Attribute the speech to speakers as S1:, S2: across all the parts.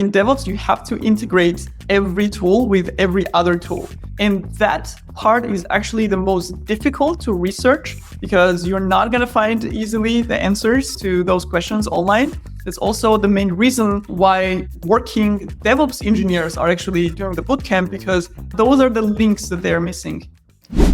S1: In DevOps, you have to integrate every tool with every other tool. And that part is actually the most difficult to research because you're not going to find easily the answers to those questions online. That's also the main reason why working DevOps engineers are actually doing the bootcamp, because those are the links that they're missing.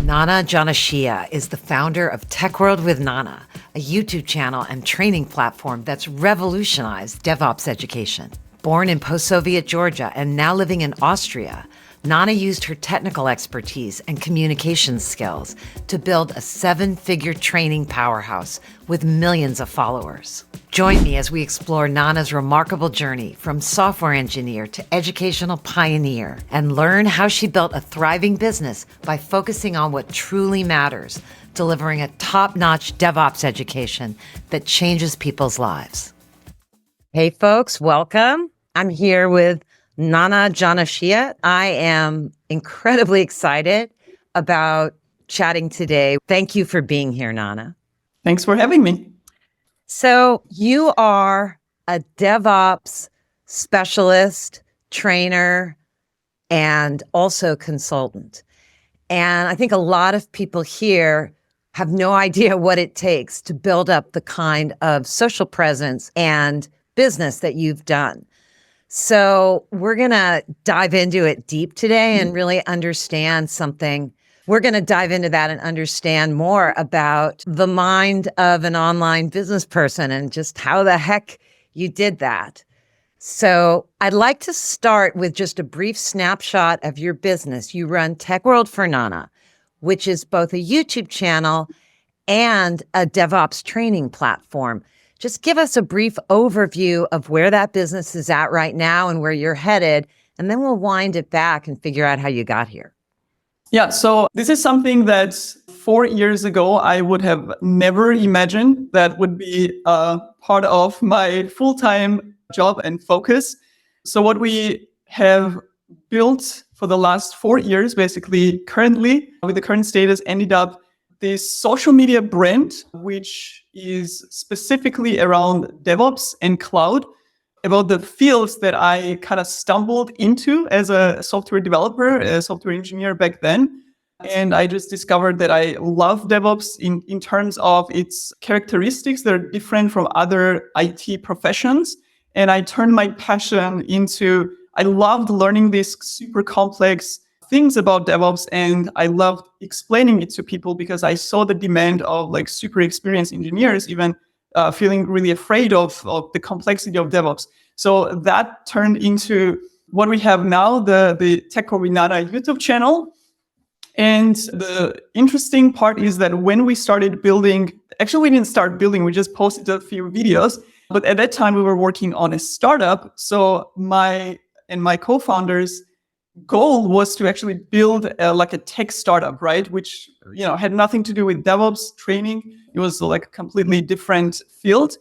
S2: Nana Janashia is the founder of Tech World with Nana, a YouTube channel and training platform that's revolutionized DevOps education. Born in post-Soviet Georgia and now living in Austria, Nana used her technical expertise and communication skills to build a 7-figure training powerhouse with millions of followers. Join me as we explore Nana's remarkable journey from software engineer to educational pioneer and learn how she built a thriving business by focusing on what truly matters, delivering a top-notch DevOps education that changes people's lives. Hey folks, welcome. I'm here with Nana Janashia. I am incredibly excited about chatting today. Thank you for being here, Nana.
S1: Thanks for having me.
S2: So you are a DevOps specialist, trainer, and also consultant. And I think a lot of people here have no idea what it takes to build up the kind of social presence and business that you've done. So we're going to dive into it deep today and really understand something. We're going to dive into that and understand more about the mind of an online business person and just how the heck you did that. So I'd like to start with just a brief snapshot of your business. You run Tech World for Nana, which is both a YouTube channel and a DevOps training platform. Just give us a brief overview of where that business is at right now and where you're headed, and then we'll wind it back and figure out how you got here.
S1: Yeah, so this is something that 4 years ago, I would have never imagined that would be part of my full-time job and focus. So what we have built for the last 4 years, basically currently, with the current status, ended up this social media brand, which is specifically around DevOps and cloud, about the fields that I kind of stumbled into as a software developer, a software engineer back then. And I just discovered that I love DevOps in terms of its characteristics that are different from other IT professions. And I turned my passion into, I loved learning these super complex things about DevOps, and I loved explaining it to people because I saw the demand of like super experienced engineers even feeling really afraid of the complexity of DevOps. So that turned into what we have now, the Tech World with Nana YouTube channel. And the interesting part is that when we started building, actually we didn't start building, we just posted a few videos. But at that time we were working on a startup. So my co-founders' goal was to actually build like a tech startup, right? Which, had nothing to do with DevOps training. It was like a completely different field.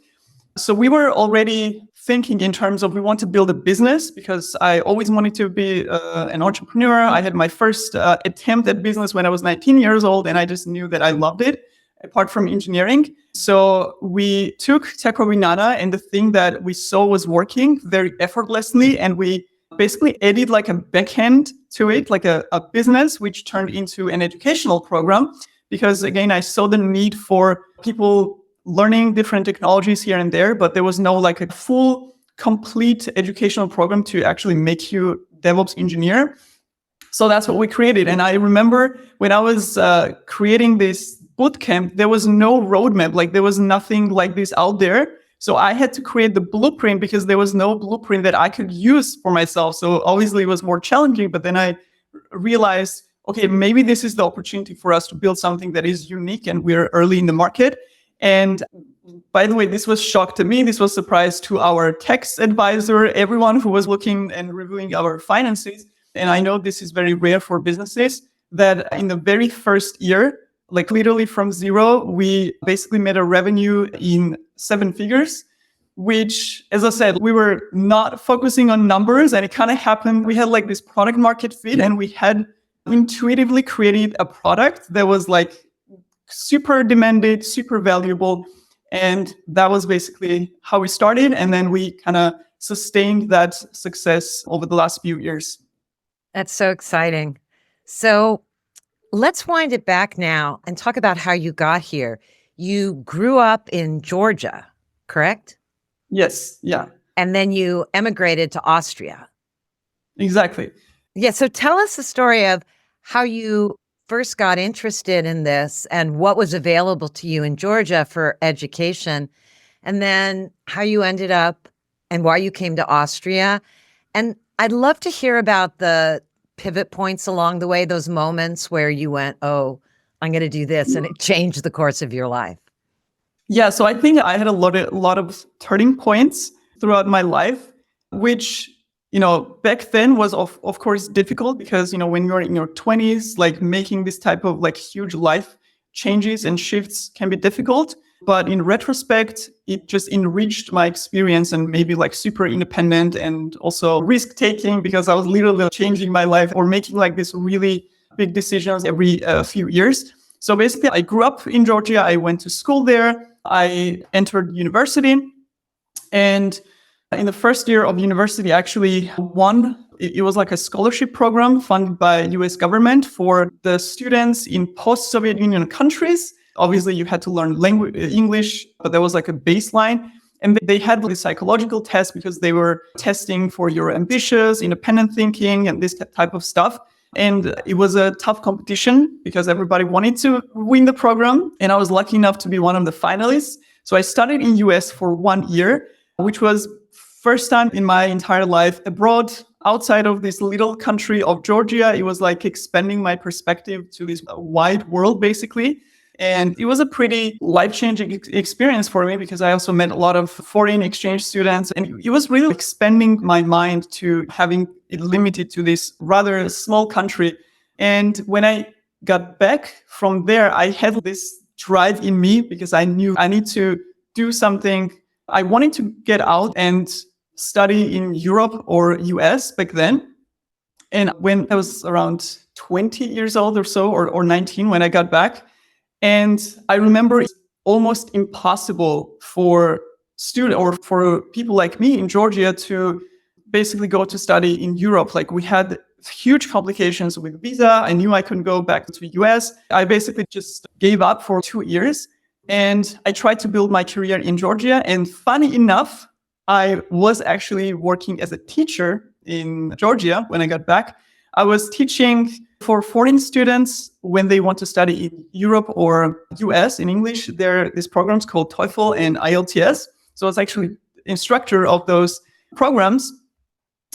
S1: So we were already thinking in terms of we want to build a business because I always wanted to be an entrepreneur. I had my first attempt at business when I was 19 years old, and I just knew that I loved it, apart from engineering. So we took Tech World with Nana, and the thing that we saw was working very effortlessly, and we basically added like a backend to it, like a business, which turned into an educational program. Because again, I saw the need for people learning different technologies here and there, but there was no like a full, complete educational program to actually make you DevOps engineer. So that's what we created. And I remember when I was creating this bootcamp, there was no roadmap, like there was nothing like this out there. So I had to create the blueprint because there was no blueprint that I could use for myself. So obviously it was more challenging, but then I realized, okay, maybe this is the opportunity for us to build something that is unique and we're early in the market. And by the way, this was shock to me. This was surprise to our tax advisor, everyone who was looking and reviewing our finances. And I know this is very rare for businesses that in the very first year, like literally from zero, we basically made a revenue in 7 figures, which, as I said, we were not focusing on numbers, and it kind of happened. We had like this product market fit, and we had intuitively created a product that was like super demanded, super valuable. And that was basically how we started. And then we kind of sustained that success over the last few years.
S2: That's so exciting. So let's wind it back now and talk about how you got here. You grew up in Georgia, correct?
S1: Yes, yeah,
S2: And then you emigrated to Austria.
S1: exactly.
S2: Yeah. So tell us the story of how you first got interested in this and what was available to you in Georgia for education, and then how you ended up and why you came to Austria. And I'd love to hear about the pivot points along the way, those moments where you went, oh, I'm going to do this, and it changed the course of your life.
S1: Yeah, so I think I had a lot of turning points throughout my life, which, back then was of course difficult because, when you're in your 20s, like making this type of like huge life changes and shifts can be difficult. But in retrospect, it just enriched my experience and maybe like super independent and also risk taking because I was literally changing my life or making like this really big decisions every few years. So basically, I grew up in Georgia. I went to school there. I entered university. And in the first year of university, I actually won. It was like a scholarship program funded by US government for the students in post-Soviet Union countries. Obviously, you had to learn English, but there was like a baseline. And they had the psychological test because they were testing for your ambitious, independent thinking and this type of stuff. And it was a tough competition because everybody wanted to win the program. And I was lucky enough to be one of the finalists. So I studied in US for 1 year, which was first time in my entire life abroad, outside of this little country of Georgia. It was like expanding my perspective to this wide world, basically. And it was a pretty life-changing experience for me because I also met a lot of foreign exchange students. And it was really expanding my mind to having it limited to this rather small country. And when I got back from there, I had this drive in me because I knew I need to do something. I wanted to get out and study in Europe or US back then. And when I was around 20 years old or so, or 19 when I got back, and I remember it's almost impossible for students or for people like me in Georgia to basically go to study in Europe. Like we had huge complications with visa. I knew I couldn't go back to the US. I basically just gave up for 2 years and I tried to build my career in Georgia. And funny enough, I was actually working as a teacher in Georgia when I got back. I was teaching for foreign students when they want to study in Europe or US in English. There are these programs called TOEFL and IELTS. So I was actually instructor of those programs.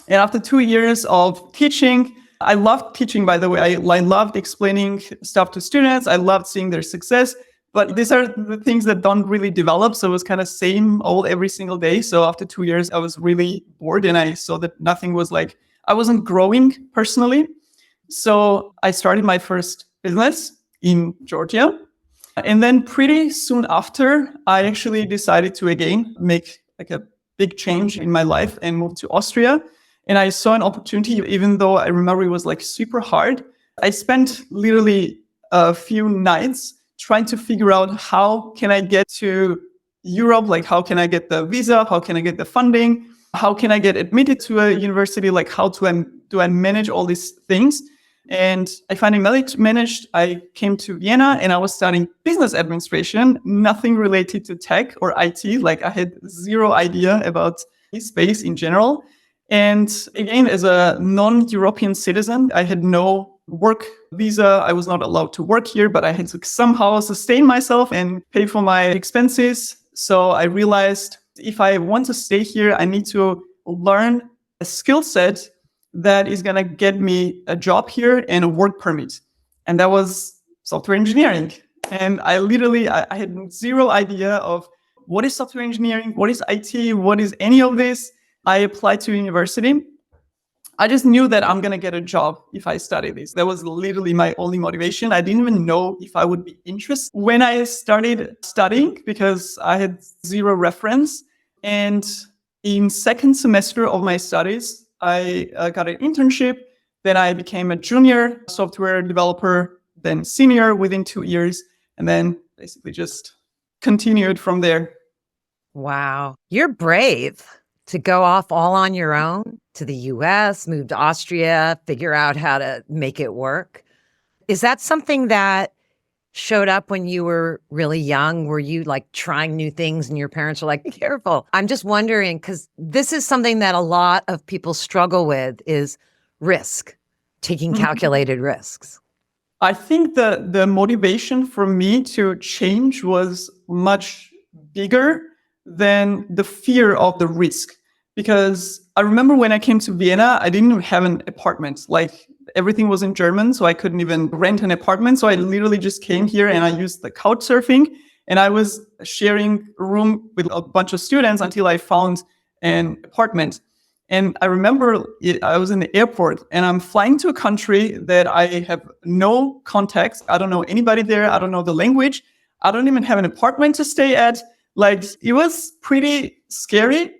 S1: And after 2 years of teaching, I loved teaching, by the way. I loved explaining stuff to students. I loved seeing their success. But these are the things that don't really develop. So it was kind of same old every single day. So after 2 years, I was really bored and I saw that nothing was like, I wasn't growing personally. So I started my first business in Georgia. And then pretty soon after, I actually decided to again make like a big change in my life and move to Austria. And I saw an opportunity, even though I remember it was like super hard. I spent literally a few nights trying to figure out how can I get to Europe? Like, how can I get the visa? How can I get the funding? How can I get admitted to a university? Like, how do I manage all these things? And I finally managed. I came to Vienna and I was studying business administration, nothing related to tech or IT. Like I had zero idea about this space in general. And again, as a non-European citizen, I had no work visa. I was not allowed to work here, but I had to somehow sustain myself and pay for my expenses. So I realized if I want to stay here, I need to learn a skill set that is going to get me a job here and a work permit. And that was software engineering. And I had zero idea of what is software engineering, what is IT, what is any of this. I applied to university. I just knew that I'm going to get a job if I study this. That was literally my only motivation. I didn't even know if I would be interested when I started studying because I had zero reference. And in second semester of my studies, I got an internship. Then I became a junior software developer, then senior within 2 years, and then basically just continued from there.
S2: Wow. You're brave to go off all on your own to the US, move to Austria, figure out how to make it work. Is that something that showed up when you were really young? Were you like trying new things and your parents were like, be careful? I'm just wondering, because this is something that a lot of people struggle with is risk, taking calculated risks.
S1: I think the motivation for me to change was much bigger than the fear of the risk. Because I remember when I came to Vienna, I didn't have an apartment. Like everything was in German, so I couldn't even rent an apartment. So I literally just came here and I used the couch surfing, and I was sharing a room with a bunch of students until I found an apartment. And I remember I was in the airport and I'm flying to a country that I have no context. I don't know anybody there. I don't know the language. I don't even have an apartment to stay at. Like it was pretty scary.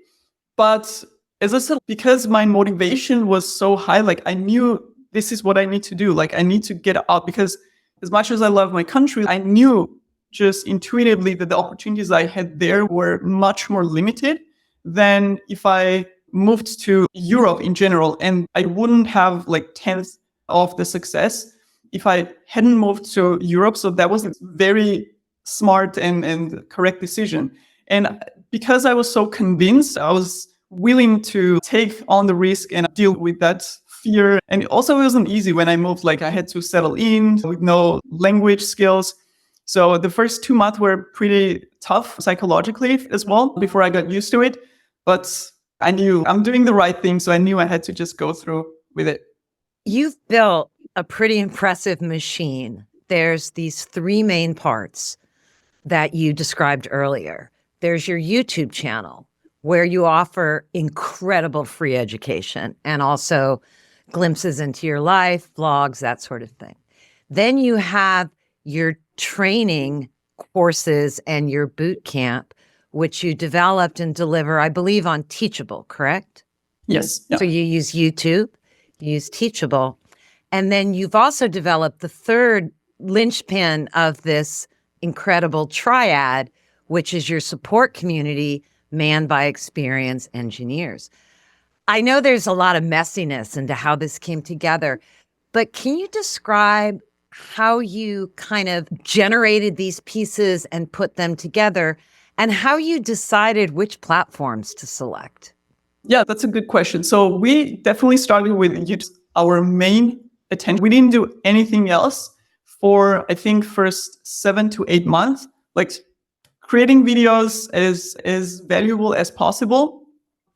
S1: But as I said, because my motivation was so high, like I knew this is what I need to do. Like I need to get out, because as much as I love my country, I knew just intuitively that the opportunities I had there were much more limited than if I moved to Europe in general. And I wouldn't have like 10th of the success if I hadn't moved to Europe. So that was a very smart and correct decision. And because I was so convinced, I was willing to take on the risk and deal with that fear. And also it wasn't easy when I moved. Like I had to settle in with no language skills. So the first 2 months were pretty tough psychologically as well before I got used to it. But I knew I'm doing the right thing. So I knew I had to just go through with it.
S2: You've built a pretty impressive machine. There's these 3 main parts that you described earlier. There's your YouTube channel, where you offer incredible free education and also glimpses into your life, vlogs, that sort of thing. Then you have your training courses and your boot camp, which you developed and deliver, I believe, on Teachable, correct?
S1: Yes. Yeah.
S2: So you use YouTube, you use Teachable, and then you've also developed the third linchpin of this incredible triad, which is your support community manned by experienced engineers. I know there's a lot of messiness into how this came together, but can you describe how you kind of generated these pieces and put them together, and how you decided which platforms to select?
S1: Yeah, that's a good question. So we definitely started with YouTube, our main attention. We didn't do anything else for, I think, first 7 to 8 months. Like creating videos as valuable as possible,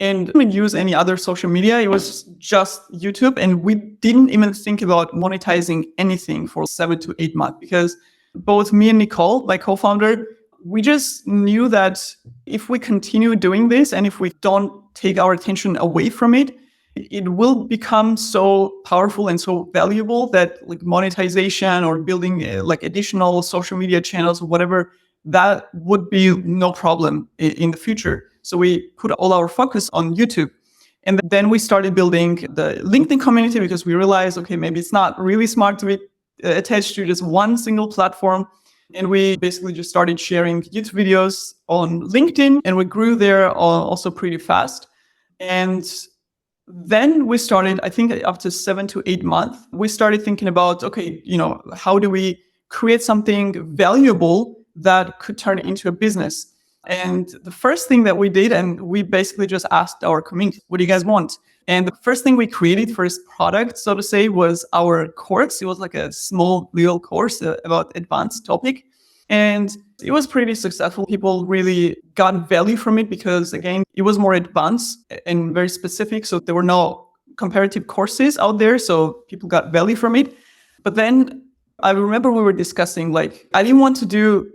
S1: and didn't use any other social media. It was just YouTube. And we didn't even think about monetizing anything for 7 to 8 months, because both me and Nicole, my co-founder, we just knew that if we continue doing this and if we don't take our attention away from it, it will become so powerful and so valuable that like monetization or building like additional social media channels or whatever, that would be no problem in the future. So we put all our focus on YouTube. And then we started building the LinkedIn community, because we realized, okay, maybe it's not really smart to be attached to just one single platform. And we basically just started sharing YouTube videos on LinkedIn, and we grew there also pretty fast. And then we started, I think after 7 to 8 months, we started thinking about, okay, how do we create something valuable that could turn into a business? And the first thing that we did, and we basically just asked our community, what do you guys want? And the first thing we created, first product, so to say, was our course. It was like a small little course about advanced topic. And it was pretty successful. People really got value from it because, again, it was more advanced and very specific. So there were no comparative courses out there. So people got value from it. But then I remember we were discussing, like, I didn't want to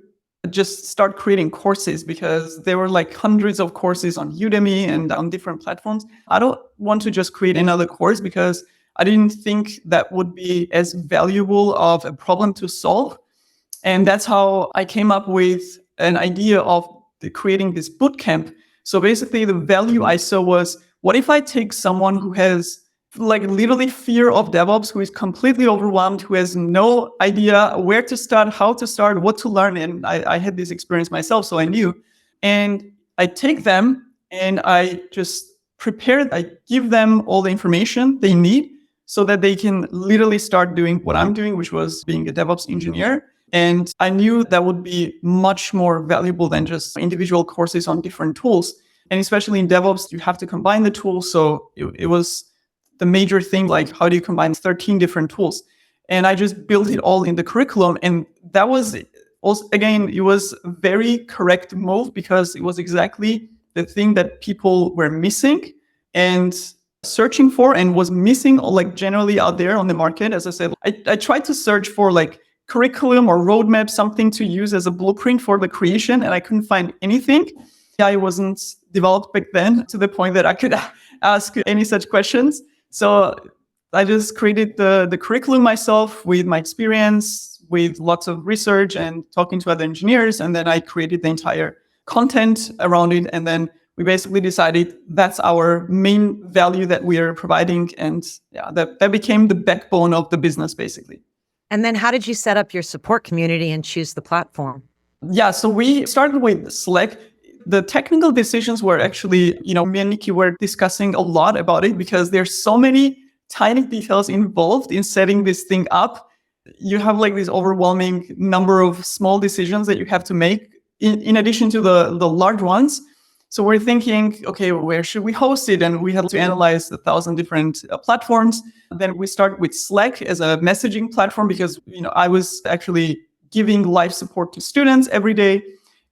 S1: just start creating courses, because there were like hundreds of courses on Udemy and on different platforms. I don't want to just create another course, because I didn't think that would be as valuable of a problem to solve. And that's how I came up with an idea of creating this bootcamp. So basically the value I saw was, what if I take someone who has like literally fear of DevOps, who is completely overwhelmed, who has no idea where to start, how to start, what to learn. And I had this experience myself, so I knew. And I take them and I just I give them all the information they need so that they can literally start doing what I'm doing, which was being a DevOps engineer. And I knew that would be much more valuable than just individual courses on different tools. And especially in DevOps, you have to combine the tools. So it was the major thing, like how do you combine 13 different tools? And I just built it all in the curriculum. And that was also, again, it was a very correct move because it was exactly the thing that people were missing and searching for and was missing like generally out there on the market. As I said, I tried to search for like curriculum or roadmap, something to use as a blueprint for the creation, and I couldn't find anything. I wasn't developed back then to the point that I could ask any such questions. So I just created the curriculum myself with my experience, with lots of research and talking to other engineers. And then I created the entire content around it. And then we basically decided that's our main value that we are providing. And yeah, that became the backbone of the business, basically.
S2: And then how did you set up your support community and choose the platform?
S1: Yeah, so we started with Slack. The technical decisions were actually, me and Nikki were discussing a lot about it because there's so many tiny details involved in setting this thing up. You have like this overwhelming number of small decisions that you have to make in addition to the large ones. So we're thinking, okay, where should we host it? And we had to analyze 1,000 different platforms. Then we start with Slack as a messaging platform because, I was actually giving live support to students every day.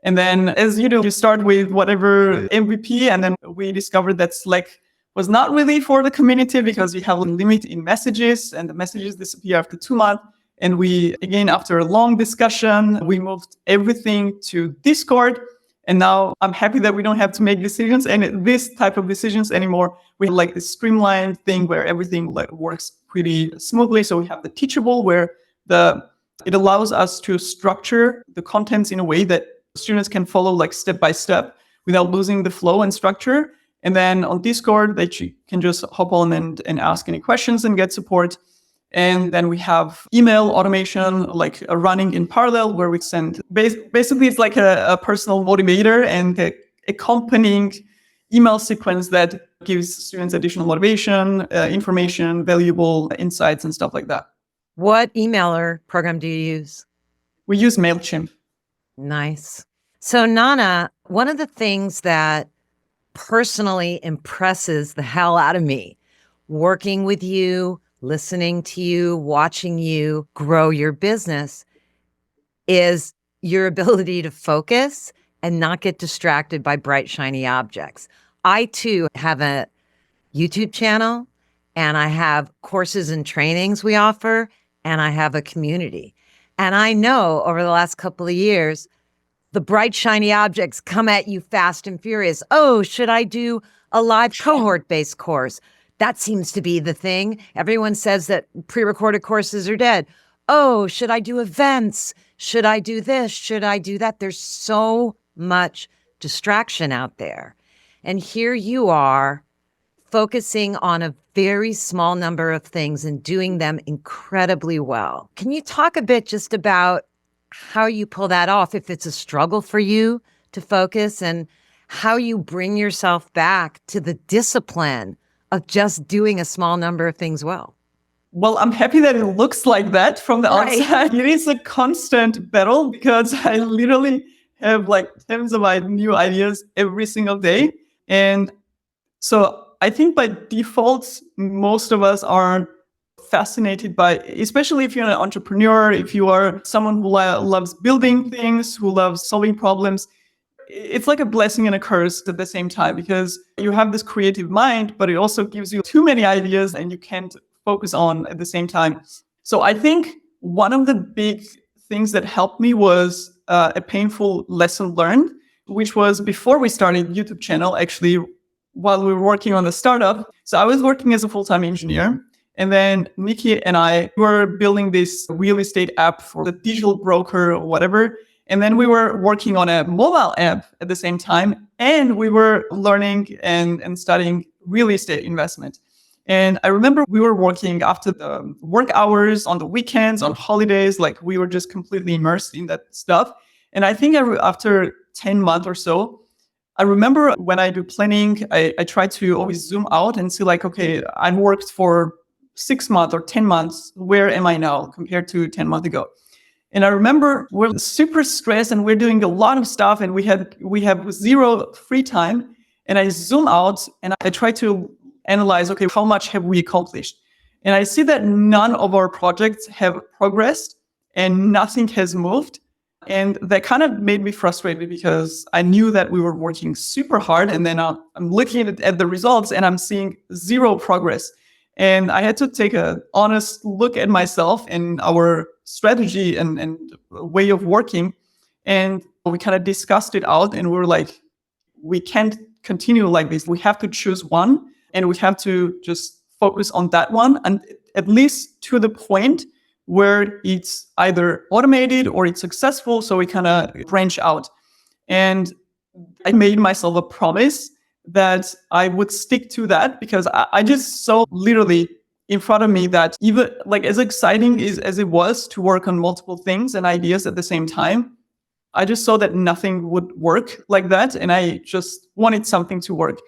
S1: And then as you do, you start with whatever MVP. And then we discovered that Slack was not really for the community because we have a limit in messages and the messages disappear after 2 months. And we, again, after a long discussion, we moved everything to Discord. And now I'm happy that we don't have to make decisions and this type of decisions anymore. We have like this streamlined thing where everything like works pretty smoothly. So we have the Teachable where it allows us to structure the contents in a way that students can follow like step by step without losing the flow and structure. And then on Discord, they can just hop on and ask any questions and get support. And then we have email automation, like running in parallel, where we send basically it's like a personal motivator and the accompanying email sequence that gives students additional motivation, information, valuable insights, and stuff like that.
S2: What emailer program do you use?
S1: We use MailChimp.
S2: Nice. So, Nana, one of the things that personally impresses the hell out of me working with you, listening to you, watching you grow your business is your ability to focus and not get distracted by bright, shiny objects. I too have a YouTube channel and I have courses and trainings we offer and I have a community. And I know over the last couple of years, the bright, shiny objects come at you fast and furious. Oh, should I do a live cohort-based course? That seems to be the thing. Everyone says that pre-recorded courses are dead. Oh, should I do events? Should I do this? Should I do that? There's so much distraction out there. And here you are focusing on a very small number of things and doing them incredibly well. Can you talk a bit just about how you pull that off, if it's a struggle for you to focus, and how you bring yourself back to the discipline of just doing a small number of things well?
S1: Well, I'm happy that it looks like that from the outside. It is a constant battle because I literally have like tons of new ideas every single day. And so I think by default, most of us are fascinated by, especially if you're an entrepreneur, if you are someone who loves building things, who loves solving problems, it's like a blessing and a curse at the same time because you have this creative mind, but it also gives you too many ideas and you can't focus on at the same time. So I think one of the big things that helped me was a painful lesson learned, which was before we started YouTube channel, actually, while we were working on the startup. So I was working as a full-time engineer. And then Nikki and I were building this real estate app for the digital broker or whatever. And then we were working on a mobile app at the same time. And we were learning and studying real estate investment. And I remember we were working after the work hours, on the weekends, on holidays, like we were just completely immersed in that stuff. And I think after 10 months or so, I remember when I do planning, I try to always zoom out and see like, okay, I worked for 6 months or 10 months. Where am I now compared to 10 months ago? And I remember we're super stressed and we're doing a lot of stuff and we have zero free time. And I zoom out and I try to analyze, okay, how much have we accomplished? And I see that none of our projects have progressed and nothing has moved. And that kind of made me frustrated because I knew that we were working super hard. And then I'm looking at the results and I'm seeing zero progress. And I had to take an honest look at myself and our strategy and way of working. And we kind of discussed it out and we were like, we can't continue like this. We have to choose one and we have to just focus on that one, and at least to the point where it's either automated or it's successful. So we kind of branch out. And I made myself a promise that I would stick to that because I just saw literally in front of me that even like as exciting as it was to work on multiple things and ideas at the same time, I just saw that nothing would work like that. And I just wanted something to work.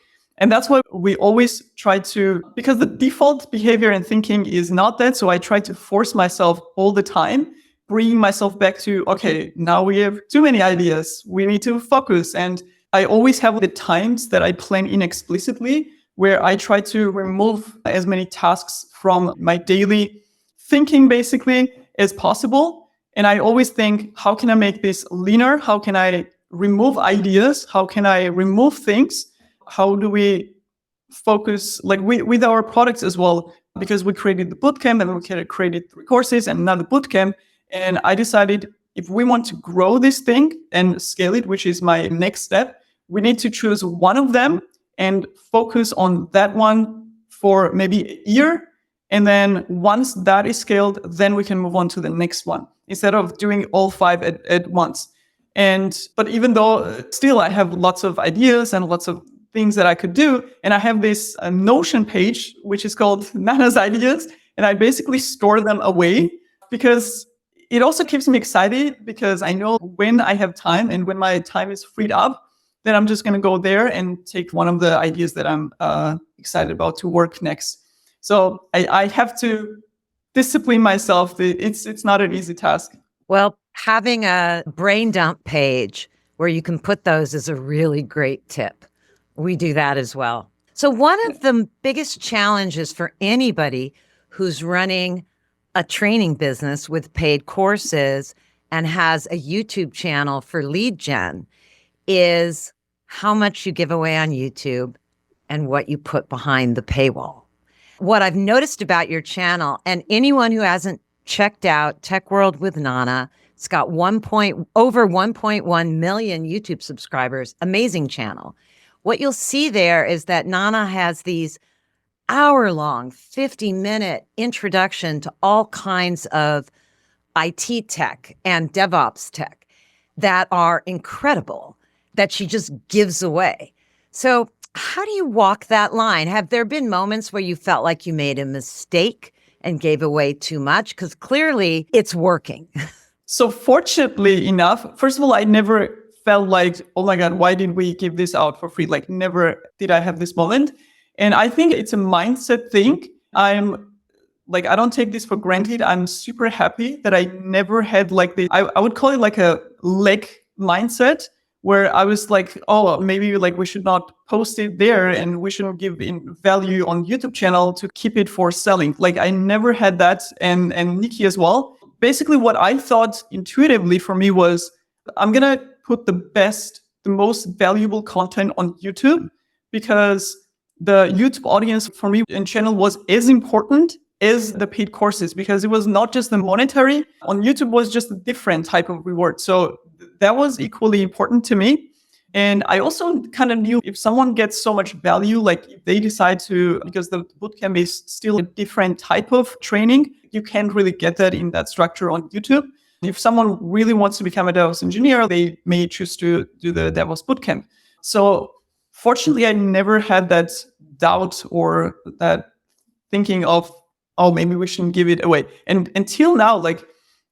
S1: And that's why we always try to, because the default behavior and thinking is not that. So I try to force myself all the time, bringing myself back to, okay, now we have too many ideas. We need to focus. And I always have the times that I plan in explicitly where I try to remove as many tasks from my daily thinking basically as possible. And I always think, how can I make this leaner? How can I remove ideas? How can I remove things? How do we focus like with our products as well? Because we created the bootcamp and we created 3 courses and another bootcamp. And I decided if we want to grow this thing and scale it, which is my next step, we need to choose one of them and focus on that one for maybe a year. And then once that is scaled, then we can move on to the next one instead of doing all 5 at once. But even though still I have lots of ideas and lots of things that I could do, and I have this Notion page, which is called Nana's Ideas, and I basically store them away because it also keeps me excited because I know when I have time and when my time is freed up, then I'm just going to go there and take one of the ideas that I'm excited about to work next. So I have to discipline myself. It's not an easy task.
S2: Well, having a brain dump page where you can put those is a really great tip. We do that as well. So one of the biggest challenges for anybody who's running a training business with paid courses and has a YouTube channel for lead gen is how much you give away on YouTube and what you put behind the paywall. What I've noticed about your channel, and anyone who hasn't checked out Tech World with Nana, it's got over 1.1 million YouTube subscribers, amazing channel. What you'll see there is that Nana has these hour-long, 50-minute introduction to all kinds of IT tech and DevOps tech that are incredible, that she just gives away. So how do you walk that line? Have there been moments where you felt like you made a mistake and gave away too much? Because clearly it's working.
S1: So fortunately enough, first of all, I never felt like, oh my God, why did we give this out for free? Like never did I have this moment. And I think it's a mindset thing. I don't take this for granted. I'm super happy that I never had like this. I would call it like a leg mindset where I was like, oh, maybe like we should not post it there and we shouldn't give in value on YouTube channel to keep it for selling. Like I never had that, and Nikki as well. Basically what I thought intuitively for me was I'm going to put the most valuable content on YouTube because the YouTube audience for me in channel was as important as the paid courses because it was not just the monetary. On YouTube was just a different type of reward. So that was equally important to me. And I also kind of knew if someone gets so much value, like if they decide to, because the bootcamp is still a different type of training, you can't really get that in that structure on YouTube. If someone really wants to become a DevOps engineer, they may choose to do the DevOps bootcamp. So fortunately, I never had that doubt or that thinking of, oh, maybe we shouldn't give it away. And until now, like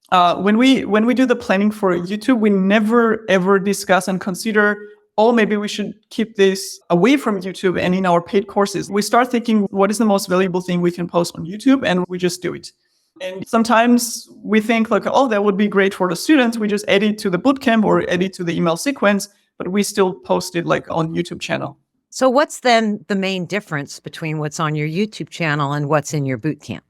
S1: when we do the planning for YouTube, we never ever discuss and consider oh, maybe we should keep this away from YouTube and in our paid courses. We start thinking, what is the most valuable thing we can post on YouTube? And we just do it. And sometimes we think like, oh, that would be great for the students. We just add it to the bootcamp or add it to the email sequence, but we still post it like on YouTube channel.
S2: So what's then the main difference between what's on your YouTube channel and what's in your bootcamp?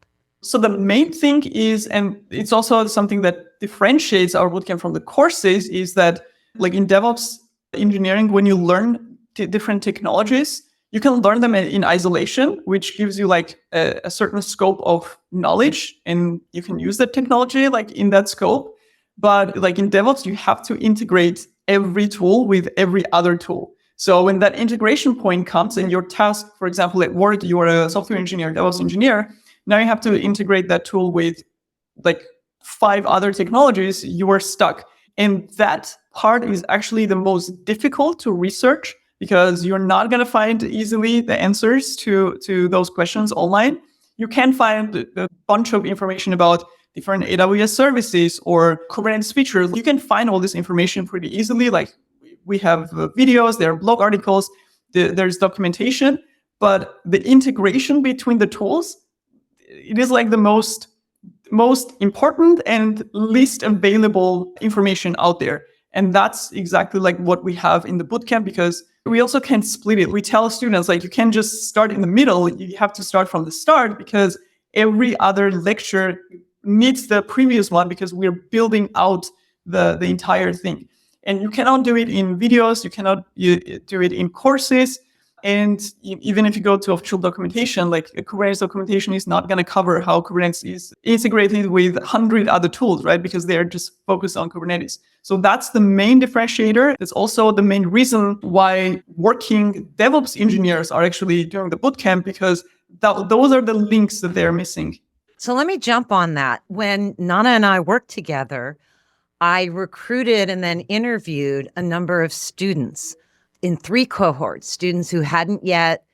S1: So the main thing is, and it's also something that differentiates our bootcamp from the courses, is that like in DevOps engineering, when you learn different technologies, you can learn them in isolation, which gives you like a certain scope of knowledge, and you can use that technology like in that scope. But like in DevOps, you have to integrate every tool with every other tool. So when that integration point comes and your task, for example, at work, you are a software engineer, DevOps engineer, now you have to integrate that tool with like 5 other technologies, you are stuck. And that part is actually the most difficult to research because you're not going to find easily the answers to those questions online. You can find a bunch of information about different AWS services or Kubernetes features. You can find all this information pretty easily. Like we have videos, there are blog articles, there's documentation, but the integration between the tools, it is like the most important and least available information out there. And that's exactly like what we have in the bootcamp, because we also can split it. We tell students like you can't just start in the middle, you have to start from the start, because every other lecture needs the previous one, because we're building out the entire thing. And you cannot do it in videos, you cannot do it in courses. And even if you go to official documentation, like Kubernetes documentation is not going to cover how Kubernetes is integrated with 100 other tools, right? Because they're just focused on Kubernetes. So that's the main differentiator. It's also the main reason why working DevOps engineers are actually doing the bootcamp, because those are the links that they're missing.
S2: So let me jump on that. When Nana and I worked together, I recruited and then interviewed a number of students in 3 cohorts, students who hadn't yet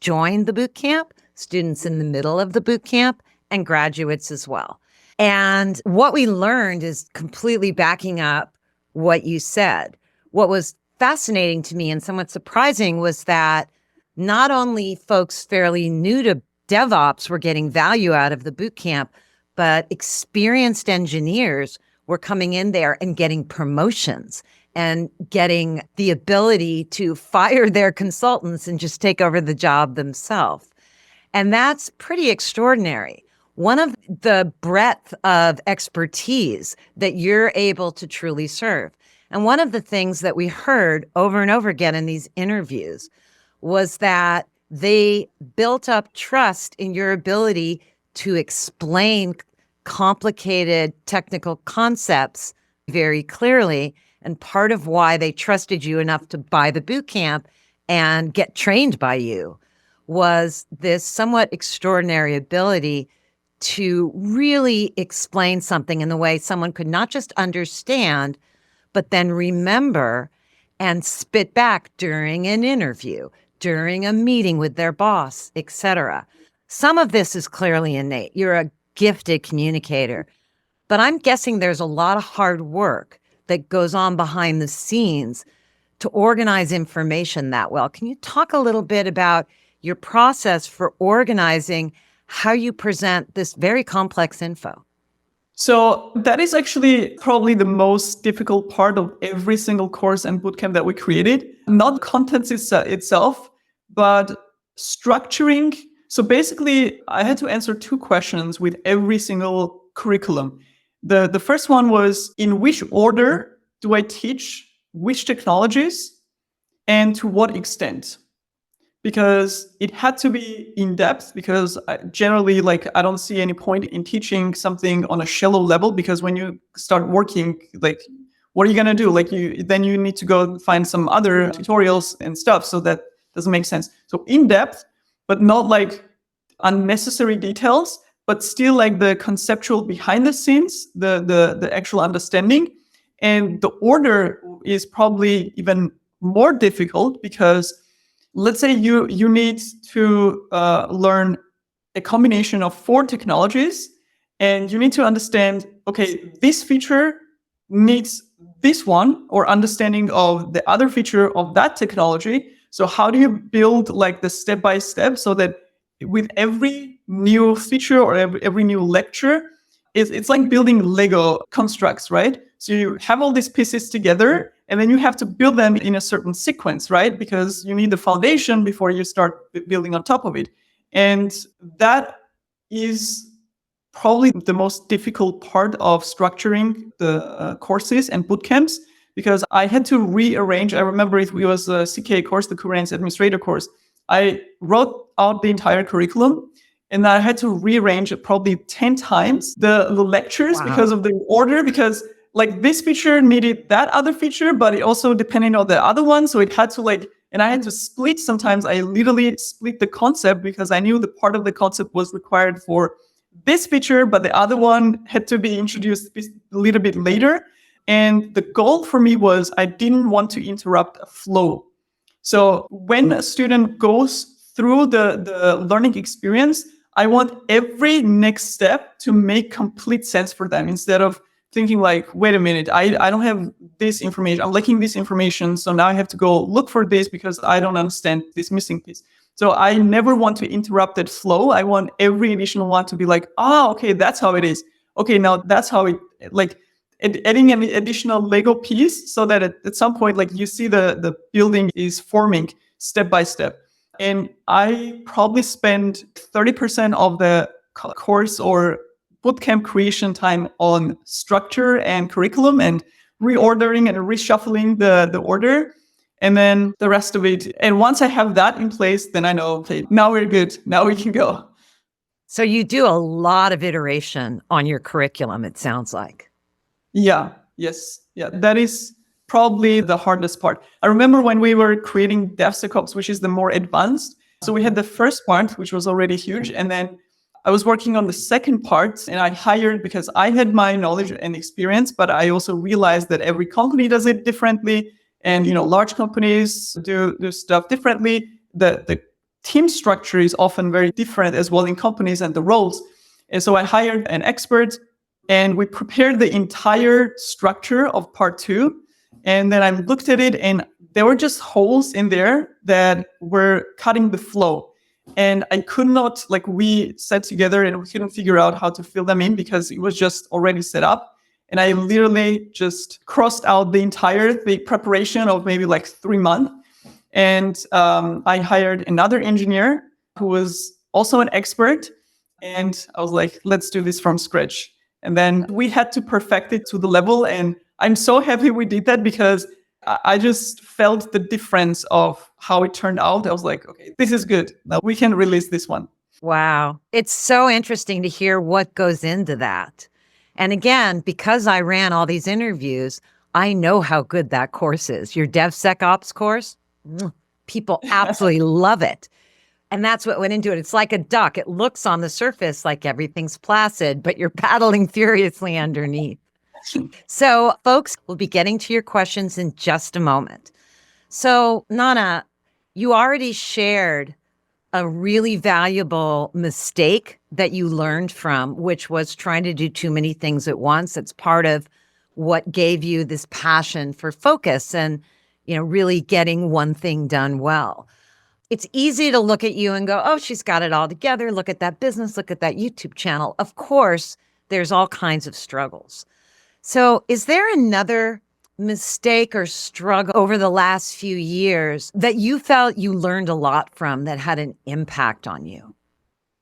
S2: joined the boot camp, students in the middle of the boot camp, and graduates as well. And what we learned is completely backing up what you said. What was fascinating to me and somewhat surprising was that not only folks fairly new to DevOps were getting value out of the boot camp, but experienced engineers were coming in there and getting promotions and getting the ability to fire their consultants and just take over the job themselves. And that's pretty extraordinary. One of the breadth of expertise that you're able to truly serve. And one of the things that we heard over and over again in these interviews was that they built up trust in your ability to explain complicated technical concepts very clearly. And part of why they trusted you enough to buy the boot camp and get trained by you was this somewhat extraordinary ability to really explain something in the way someone could not just understand, but then remember and spit back during an interview, during a meeting with their boss, etc. Some of this is clearly innate. You're a gifted communicator, but I'm guessing there's a lot of hard work that goes on behind the scenes to organize information that well. Can you talk a little bit about your process for organizing how you present this very complex info?
S1: So that is actually probably the most difficult part of every single course and bootcamp that we created. Not content itself, but structuring. So basically, I had to answer 2 questions with every single curriculum. The first one was, in which order do I teach which technologies and to what extent? Because it had to be in depth, because generally, like, I don't see any point in teaching something on a shallow level, because when you start working, like, what are you going to do? Like, then you need to go find some other tutorials and stuff. So that doesn't make sense. So in depth, but not like unnecessary details, but still like the conceptual behind the scenes, the actual understanding. And the order is probably even more difficult, because let's say you need to learn a combination of 4 technologies, and you need to understand, okay, this feature needs this one or understanding of the other feature of that technology. So how do you build like the step by step so that with every new feature or every new lecture, it's like building Lego constructs, right? So you have all these pieces together and then you have to build them in a certain sequence, right? Because you need the foundation before you start building on top of it. And that is probably the most difficult part of structuring the courses and bootcamps, because I had to rearrange. I remember it was a CK course, the Kubernetes Administrator course. I wrote out the entire curriculum and I had to rearrange probably 10 times the lectures because of the order, because like this feature needed that other feature, but it also depended on the other one. So it had to like, and I had to split. Sometimes I literally split the concept because I knew the part of the concept was required for this feature, but the other one had to be introduced a little bit later. And the goal for me was I didn't want to interrupt a flow. So when a student goes through the learning experience, I want every next step to make complete sense for them, instead of thinking like, wait a minute, I don't have this information. I'm lacking this information. So now I have to go look for this because I don't understand this missing piece. So I never want to interrupt that flow. I want every additional one to be like, okay, that's how it is. Okay, now that's how it, like adding an additional Lego piece so that at some point, like you see the building is forming step by step. And I probably spend 30% of the course or bootcamp creation time on structure and curriculum and reordering and reshuffling the order. And then the rest of it. And once I have that in place, then I know, okay, now we're good. Now we can go.
S2: So you do a lot of iteration on your curriculum, it sounds like.
S1: Yeah. Yes. Yeah. That is probably the hardest part. I remember when we were creating DevSecOps, which is the more advanced. So we had the first part, which was already huge. And then I was working on the second part, and I hired, because I had my knowledge and experience, but I also realized that every company does it differently. And, large companies do stuff differently. The team structure is often very different as well in companies and the roles. And so I hired an expert and we prepared the entire structure of part 2. And then I looked at it and there were just holes in there that were cutting the flow. And I could not, we sat together and we couldn't figure out how to fill them in because it was just already set up. And I literally just crossed out the preparation of maybe 3 months. And I hired another engineer who was also an expert. And I was like, let's do this from scratch. And then we had to perfect it to the level. And I'm so happy we did that because I just felt the difference of how it turned out. I was like, okay, this is good. Now we can release this one.
S2: Wow. It's so interesting to hear what goes into that. And again, because I ran all these interviews, I know how good that course is. Your DevSecOps course, people absolutely love it. And that's what went into it. It's like a duck. It looks on the surface like everything's placid, but you're paddling furiously underneath. So, folks, we'll be getting to your questions in just a moment. So, Nana, you already shared a really valuable mistake that you learned from, which was trying to do too many things at once. It's part of what gave you this passion for focus and, really getting one thing done well. It's easy to look at you and go, oh, she's got it all together. Look at that business. Look at that YouTube channel. Of course, there's all kinds of struggles. So is there another mistake or struggle over the last few years that you felt you learned a lot from that had an impact on you?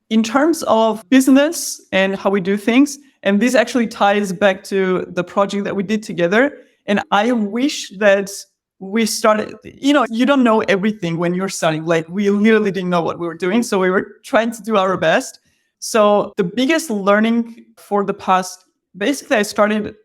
S1: In terms of business and how we do things, and this actually ties back to the project that we did together. And I wish that we started, you don't know everything when you're starting. We literally didn't know what we were doing. So we were trying to do our best. So the biggest learning for the past, basically I started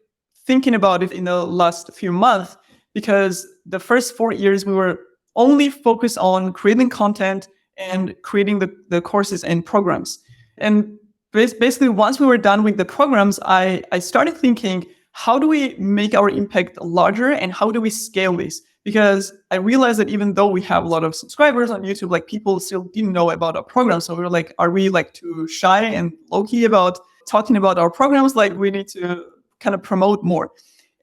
S1: thinking about it in the last few months, because the first 4 years we were only focused on creating content and creating the courses and programs. And basically once we were done with the programs, I started thinking, how do we make our impact larger and how do we scale this? Because I realized that even though we have a lot of subscribers on YouTube, people still didn't know about our programs. So we were like, are we too shy and low-key about talking about our programs? We need to kind of promote more.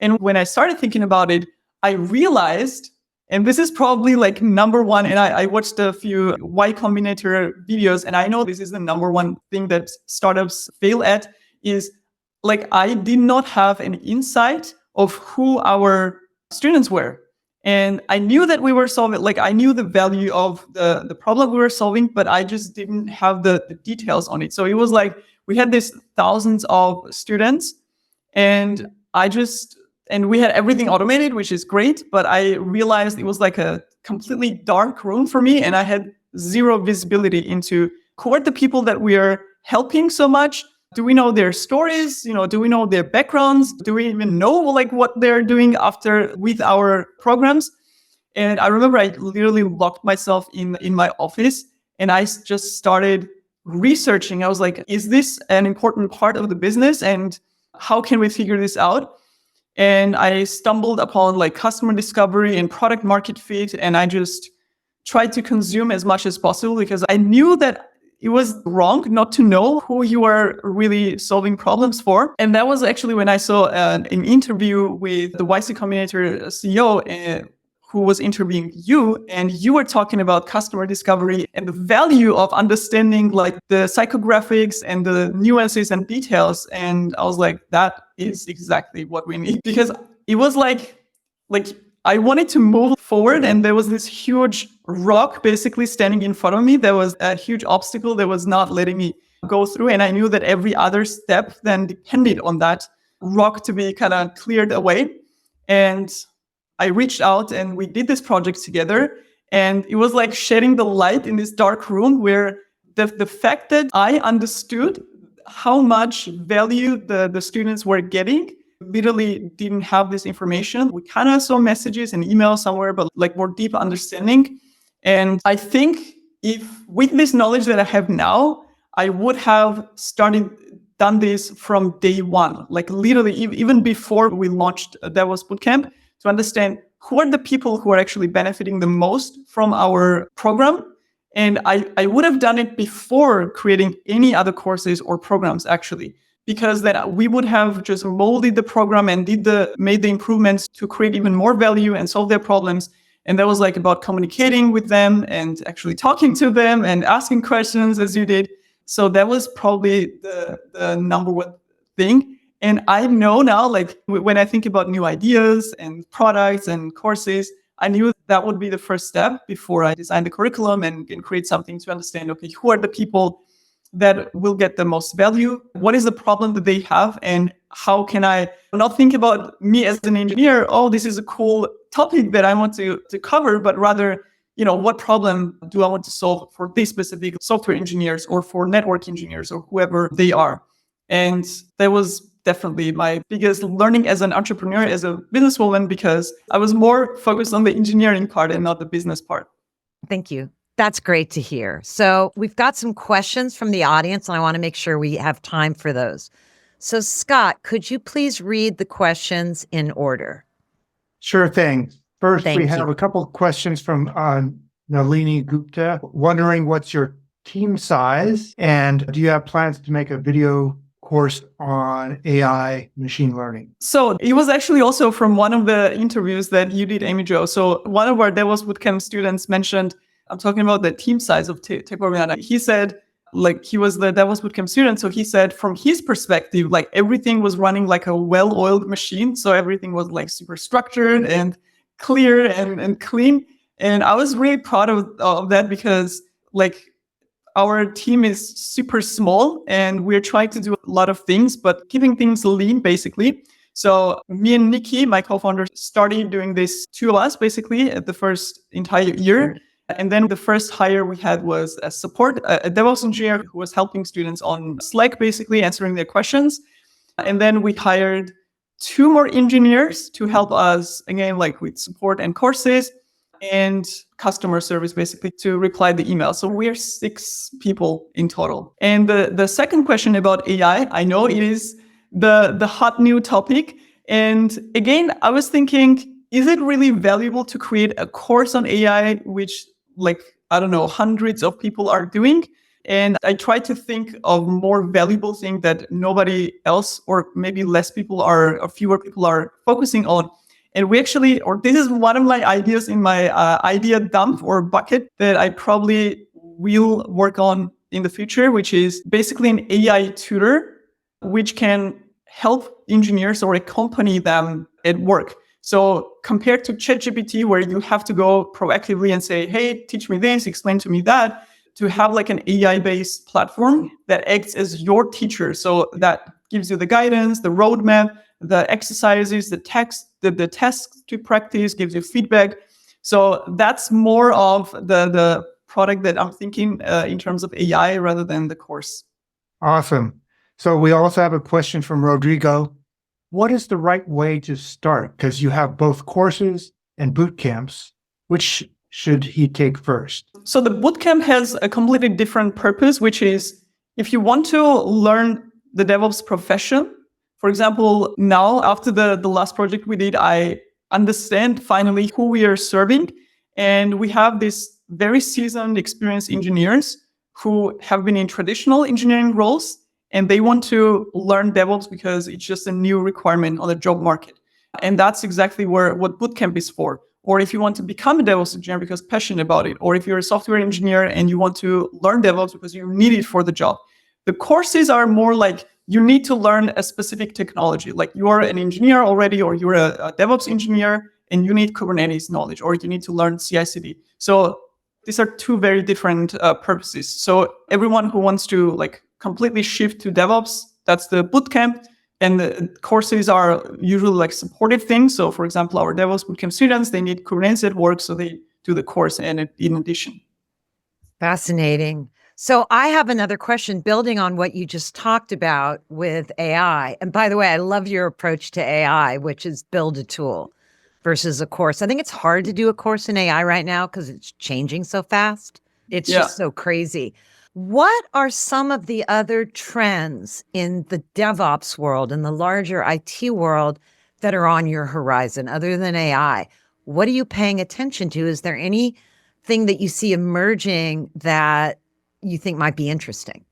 S1: And when I started thinking about it, I realized, and this is probably like number one, and I watched a few Y Combinator videos, and I know this is the number one thing that startups fail at, is like I did not have an insight of who our students were. And I knew that we were solving, like I knew the value of the problem we were solving, but I just didn't have the details on it. So it was like we had this thousands of students, and we had everything automated, which is great, but I realized it was like a completely dark room for me, and I had zero visibility into who are the people that we are helping so much. Do we know their stories? Do we know their backgrounds? Do we even know like what they're doing after with our programs? And I remember I literally locked myself in my office, and I just started researching. I was like, is this an important part of the business? And how can we figure this out? And I stumbled upon like customer discovery and product market fit. And I just tried to consume as much as possible because I knew that it was wrong not to know who you are really solving problems for. And that was actually when I saw an interview with the Y Combinator CEO who was interviewing you, and you were talking about customer discovery and the value of understanding like the psychographics and the nuances and details. And I was like, that is exactly what we need, because it was like I wanted to move forward, and there was this huge rock basically standing in front of me. There was a huge obstacle that was not letting me go through. And I knew that every other step then depended on that rock to be kind of cleared away. And I reached out and we did this project together. And it was like shedding the light in this dark room where the fact that I understood how much value the students were getting, literally didn't have this information. We kind of saw messages and emails somewhere, but like more deep understanding. And I think if with this knowledge that I have now, I would have done this from day one, like literally even before we launched DevOps Bootcamp, to understand who are the people who are actually benefiting the most from our program. And I would have done it before creating any other courses or programs, actually, because then we would have just molded the program and made the improvements to create even more value and solve their problems. And that was like about communicating with them and actually talking to them and asking questions as you did. So that was probably the number one thing. And I know now, like when I think about new ideas and products and courses, I knew that would be the first step before I design the curriculum and create something to understand, okay, who are the people that will get the most value? What is the problem that they have? And how can I not think about me as an engineer, oh, this is a cool topic that I want to cover, but rather, what problem do I want to solve for these specific software engineers or for network engineers or whoever they are? And that was definitely my biggest learning as an entrepreneur, as a businesswoman, because I was more focused on the engineering part and not the business part.
S2: Thank you. That's great to hear. So we've got some questions from the audience, and I want to make sure we have time for those. So Scott, could you please read the questions in order?
S3: Sure thing. First,
S2: Thank
S3: we have
S2: you.
S3: a couple of questions from Nalini Gupta, wondering what's your team size, and do you have plans to make a video course on AI machine learning?
S1: So it was actually also from one of the interviews that you did, Amy Jo. So one of our DevOps Bootcamp students mentioned, I'm talking about the team size of Tech4Banana. He said, like, he was the DevOps Bootcamp student. So he said from his perspective, like everything was running like a well-oiled machine. So everything was like super structured and clear and clean. And I was really proud of that because like our team is super small and we're trying to do a lot of things, but keeping things lean basically. So me and Nikki, my co-founder, started doing this, two of us basically at the first entire year. And then the first hire we had was a DevOps engineer who was helping students on Slack, basically answering their questions. And then we hired 2 more engineers to help us, again, like with support and courses and customer service, basically, to reply the email. So we're 6 people in total. And the second question about AI, I know it is the hot new topic. And again, I was thinking, is it really valuable to create a course on AI, which, like, I don't know, hundreds of people are doing? And I try to think of more valuable things that nobody else, or maybe less people are, or fewer people are focusing on. And we actually, or this is one of my ideas in my idea dump or bucket that I probably will work on in the future, which is basically an AI tutor, which can help engineers or accompany them at work. So compared to ChatGPT, where you have to go proactively and say, hey, teach me this, explain to me that, to have like an AI-based platform that acts as your teacher. So that gives you the guidance, the roadmap, the exercises, the text, the tasks to practice, gives you feedback. So that's more of the product that I'm thinking in terms of AI rather than the course.
S3: Awesome. So we also have a question from Rodrigo. What is the right way to start? Because you have both courses and boot camps. Which should he take first?
S1: So the bootcamp has a completely different purpose, which is if you want to learn the DevOps profession, for example, now after the last project we did, I understand finally who we are serving. And we have these very seasoned, experienced engineers who have been in traditional engineering roles, and they want to learn DevOps because it's just a new requirement on the job market. And that's exactly what bootcamp is for. Or if you want to become a DevOps engineer because passionate about it, or if you're a software engineer and you want to learn DevOps because you need it for the job. The courses are more like you need to learn a specific technology. Like you are an engineer already, or you're a DevOps engineer and you need Kubernetes knowledge, or you need to learn CI/CD. So these are two very different purposes. So everyone who wants to like completely shift to DevOps, that's the bootcamp. And the courses are usually like supportive things. So for example, our DevOps bootcamp students, they need Kubernetes at work, so they do the course and in addition.
S2: Fascinating. So I have another question building on what you just talked about with AI. And by the way, I love your approach to AI, which is build a tool versus a course. I think it's hard to do a course in AI right now because it's changing so fast. It's just so crazy. What are some of the other trends in the DevOps world, in the larger IT world, that are on your horizon other than AI? What are you paying attention to? Is there anything that you see emerging that you think might be interesting?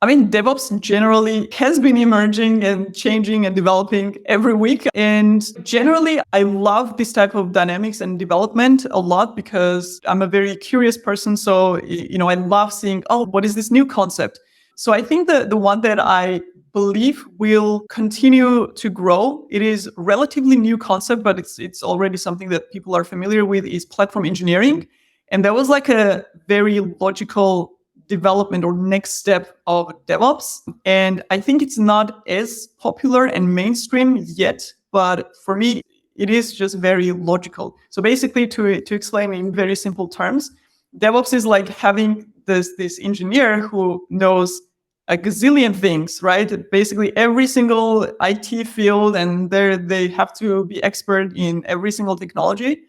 S1: I mean, DevOps generally has been emerging and changing and developing every week. And generally, I love this type of dynamics and development a lot because I'm a very curious person. So, I love seeing, oh, what is this new concept? So I think the one that I believe will continue to grow, it is relatively new concept, but it's already something that people are familiar with, is platform engineering. And that was like a very logical development or next step of DevOps. And I think it's not as popular and mainstream yet, but for me, it is just very logical. So basically, to explain in very simple terms, DevOps is like having this engineer who knows a gazillion things, right? Basically every single IT field, and they have to be expert in every single technology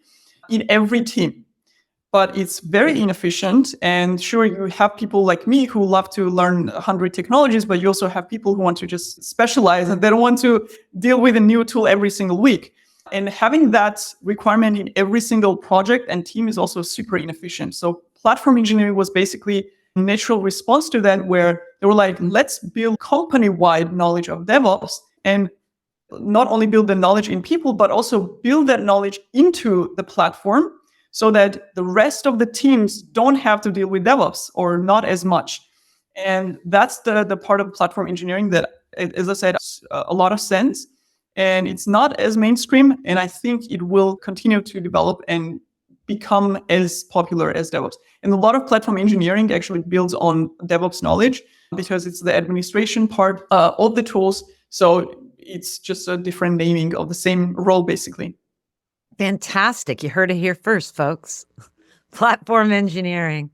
S1: in every team. But it's very inefficient. And sure, you have people like me who love to learn 100 technologies, but you also have people who want to just specialize and they don't want to deal with a new tool every single week. And having that requirement in every single project and team is also super inefficient. So platform engineering was basically a natural response to that, where they were like, let's build company-wide knowledge of DevOps and not only build the knowledge in people, but also build that knowledge into the platform, so that the rest of the teams don't have to deal with DevOps or not as much. And that's the part of platform engineering that, as I said, a lot of sense. And it's not as mainstream. And I think it will continue to develop and become as popular as DevOps. And a lot of platform engineering actually builds on DevOps knowledge because it's the administration part of the tools. So it's just a different naming of the same role, basically.
S2: Fantastic. You heard it here first, folks. Platform engineering.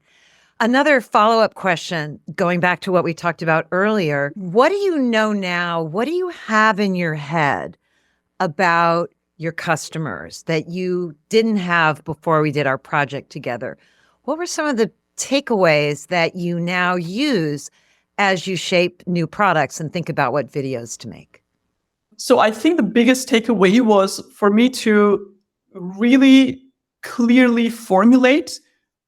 S2: Another follow-up question, going back to what we talked about earlier. What do you know now? What do you have in your head about your customers that you didn't have before we did our project together? What were some of the takeaways that you now use as you shape new products and think about what videos to make?
S1: So I think the biggest takeaway was for me to really clearly formulate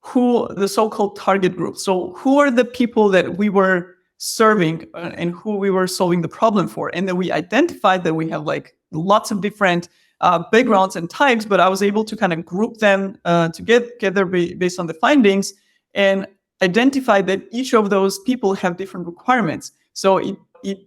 S1: who the so-called target group. So who are the people that we were serving and who we were solving the problem for? And then we identified that we have like lots of different backgrounds and types, but I was able to kind of group them together based on the findings and identify that each of those people have different requirements. So it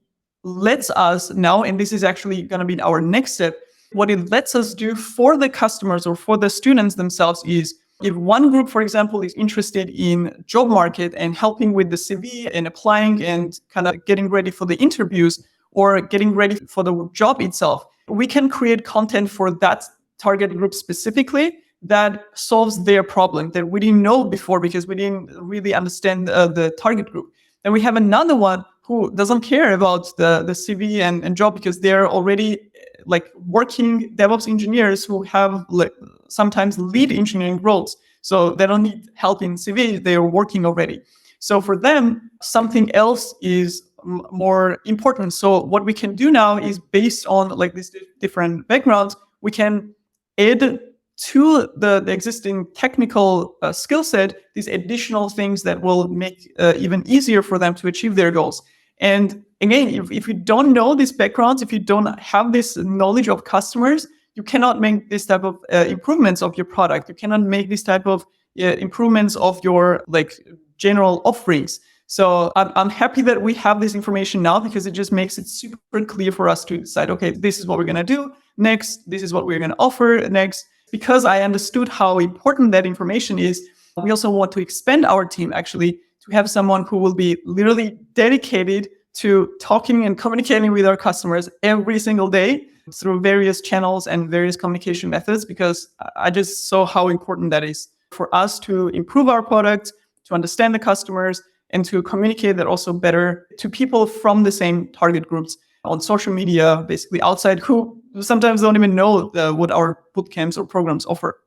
S1: lets us now, and this is actually going to be our next step, what it lets us do for the customers or for the students themselves is, if one group, for example, is interested in job market and helping with the CV and applying and kind of getting ready for the interviews or getting ready for the job itself, we can create content for that target group specifically that solves their problem that we didn't know before because we didn't really understand the target group. And we have another one who doesn't care about the CV and job because they're already like working DevOps engineers who have like sometimes lead engineering roles. So they don't need help in CV, they are working already. So for them, something else is more important. So what we can do now is based on like these different backgrounds, we can add to the existing technical skill set these additional things that will make even easier for them to achieve their goals. And again, if you don't know these backgrounds, if you don't have this knowledge of customers, you cannot make this type of improvements of your product. You cannot make this type of improvements of your like general offerings. So I'm happy that we have this information now because it just makes it super clear for us to decide, okay, this is what we're going to do next. This is what we're going to offer next. Because I understood how important that information is, we also want to expand our team actually to have someone who will be literally dedicated to talking and communicating with our customers every single day through various channels and various communication methods, because I just saw how important that is for us to improve our product, to understand the customers, and to communicate that also better to people from the same target groups on social media, basically outside, who sometimes don't even know what our bootcamps or programs offer.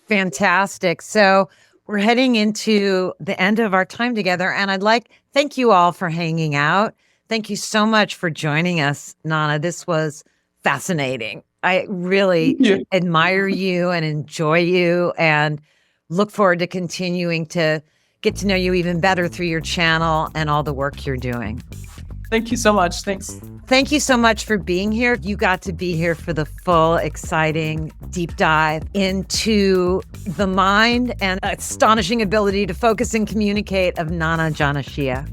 S2: Fantastic. So we're heading into the end of our time together, and thank you all for hanging out. Thank you so much for joining us, Nana. This was fascinating. I really admire you and enjoy you and look forward to continuing to get to know you even better through your channel and all the work you're doing.
S1: Thank you so much. Thanks.
S2: Thank you so much for being here. You got to be here for the full, exciting deep dive into the mind and astonishing ability to focus and communicate of Nana Janashia.